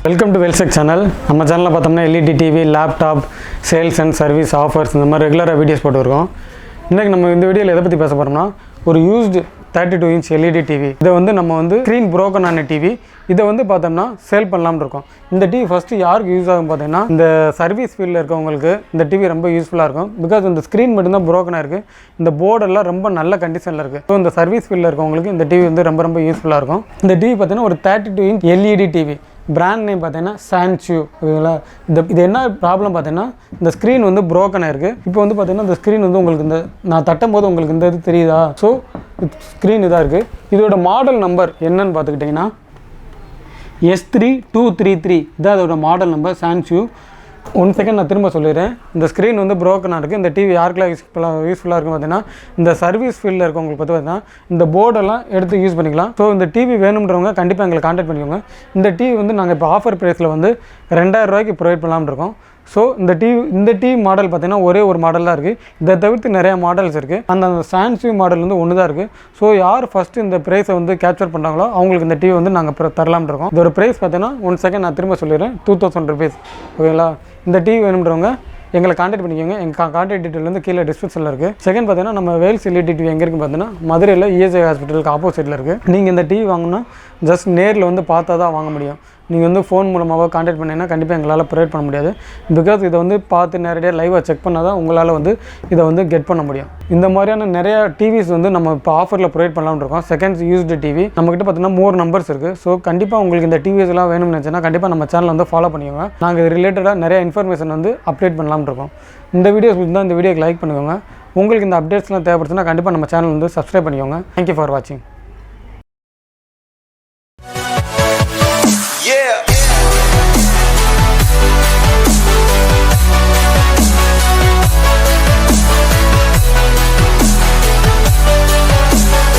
Welcome to வெல்செக் channel. நம்ம சேனலில் பார்த்தோம்னா LED TV, laptop, sales and service offers இந்த மாதிரி ரெகுலராக வீடியோஸ் போட்டுருக்கோம். இன்றைக்கி நம்ம இந்த வீடியோவில் எதை பற்றி பேச போகிறோம்னா, ஒரு யூஸ்டு 32 இன்ச் எல்இடி டிவி. இதை நம்ம ஸ்க்ரீன் ப்ரோக்கன் ஆன டிவி. இதை பார்த்தோம்னா சேல் பண்ணலாம்னு இருக்கோம். இந்த டிவி ஃபஸ்ட்டு யாருக்கு யூஸ் ஆகும் பார்த்தீங்கன்னா, இந்த சர்வீஸ் ஃபீல்டில் இருக்கவங்களுக்கு இந்த டிவி ரொம்ப யூஸ்ஃபுல்லாக இருக்கும். பிகாஸ் இந்த ஸ்க்ரீன் மட்டும்தான் ப்ரோக்கனாக இருக்குது. இந்த போர்டெல்லாம் ரொம்ப நல்ல கண்டிஷனில் இருக்குது. ஸோ இந்த சர்வீஸ் ஃபீல்டில் இருக்கவங்களுக்கு இந்த டிவி ரொம்ப யூஸ்ஃபுல்லாக இருக்கும். இந்த டிவி பார்த்தீங்கன்னா ஒரு 32 inch LED TV. Brand name பார்த்தீங்கன்னா சான்சியூ. ஓகேங்களா? இது என்ன ப்ராப்ளம் பார்த்தீங்கன்னா, இந்த ஸ்க்ரீன் ப்ரோக்கனாக இருக்குது. இப்போ பார்த்தீங்கன்னா இந்த ஸ்க்ரீன் உங்களுக்கு இந்த நான் தட்டும் போது உங்களுக்கு இந்த இது தெரியுதா? ஸோ ஸ்க்ரீன் இதாக இருக்குது. இதோட மாடல் நம்பர் என்னன்னு பார்த்துக்கிட்டிங்கன்னா S3233. இதான் அதோட மாடல் நம்பர் சான்சியூ. 1 செகண்ட் நான் திரும்ப சொல்லிடுறேன். இந்த ஸ்க்ரீன் ப்ரோக்கனாக இருக்குது. இந்த டிவி யாருக்கெல்லாம் யூஸ்ஃபுல்லாக இருக்கும் பார்த்தீங்கன்னா, இந்த சர்வீஸ் ஃபீல்டில் இருக்கவங்களுக்கு பார்த்தீங்கன்னா இந்த போர்டெல்லாம் எடுத்து யூஸ் பண்ணிக்கலாம். ஸோ இந்த டிவி வேணுன்றவங்க கண்டிப்பாக எங்களை கான்டாக்ட் பண்ணிக்கோங்க. இந்த டிவி நாங்கள் இப்போ ஆஃபர் ப்ரைஸில் 2000 ரூபாய்க்கு ப்ரொவைட் பண்ணலாம்னு இருக்கோம். ஸோ இந்த டிவி மாடல் பார்த்தீங்கன்னா ஒரே ஒரு மாடல் தான் இருக்குது. இதை தவிர்த்து நிறையா மாடல்ஸ் இருக்குது. அந்த சான்சியூ மாடல் ஒன்று தான் இருக்குது. ஸோ யார் ஃபஸ்ட்டு இந்த ப்ரைஸை கேப்சர் பண்ணுறாங்களோ அவங்களுக்கு இந்த டிவி நாங்கள் தரலாம்னு இருக்கோம். இதோட ப்ரைஸ் பார்த்தீங்கன்னா 1 செகண்ட் நான் திரும்ப சொல்லிடுறேன், 2000 rupees. ஓகேங்களா? இந்த டிவி வேணுன்றவங்க எங்களை கான்டாக்ட் பண்ணிக்கோங்க. எங்கள் கான்டாக்ட் டீட்டெயில் கீழே டிஸ்கிரிப்ஷனில் இருக்குது. செகண்ட் பார்த்தீங்கன்னா நம்ம வேல்ஸ் எல்இடி டிவி எங்கே இருக்குது பார்த்தீங்கன்னா மதுரையில் இஎஸ்ஐ ஹாஸ்பிட்டலுக்கு ஆப்போசிட்டில் இருக்குது. நீங்கள் இந்த டிவி வாங்கினா ஜஸ்ட் நேரில் பார்த்தா தான் வாங்க முடியும். நீங்கள் ஃபோன் மூலமாக கான்டாக்ட் பண்ணிங்கன்னா கண்டிப்பாக எங்களால் ப்ரொவைட் பண்ண முடியாது. பிகாஸ் இதை பார்த்து நேரடியாக லைவாக செக் பண்ணால் தான் உங்களால் இதை கெட் பண்ண முடியும். இந்த மாதிரியான நிறையா டிவிஸ் நம்ம இப்போ ஆஃபரில் ப்ரொவைட் பண்ணலாம்னு இருக்கோம். செகண்ட்ஸ் யூஸ்டு டிவி நம்மக்கிட்ட பார்த்தீங்கன்னா மோர் நம்பர்ஸ் இருக்குது. ஸோ கண்டிப்பாக உங்களுக்கு இந்த டிவிஸ் எல்லாம் வேணும்னு நினச்சின்னா கண்டிப்பாக நம்ம சேனல் ஃபாலோ பண்ணிக்கோங்க. நாங்கள் இது ரிலேட்டடாக நிறைய இன்ஃபர்மேஷன் அப்டேட் பண்ணலாம்னு இருக்கோம். இந்த வீடியோஸ் தான் இந்த வீடியோக்கு லைக் பண்ணிக்கோங்க. உங்களுக்கு இந்த அப்டேட்ஸ்லாம் தேவைப்படுச்சுன்னா கண்டிப்பாக நம்ம சேனல் சப்ஸ்கிரைப் பண்ணிக்கோங்க. தேங்க்யூ ஃபார் வாட்சிங்.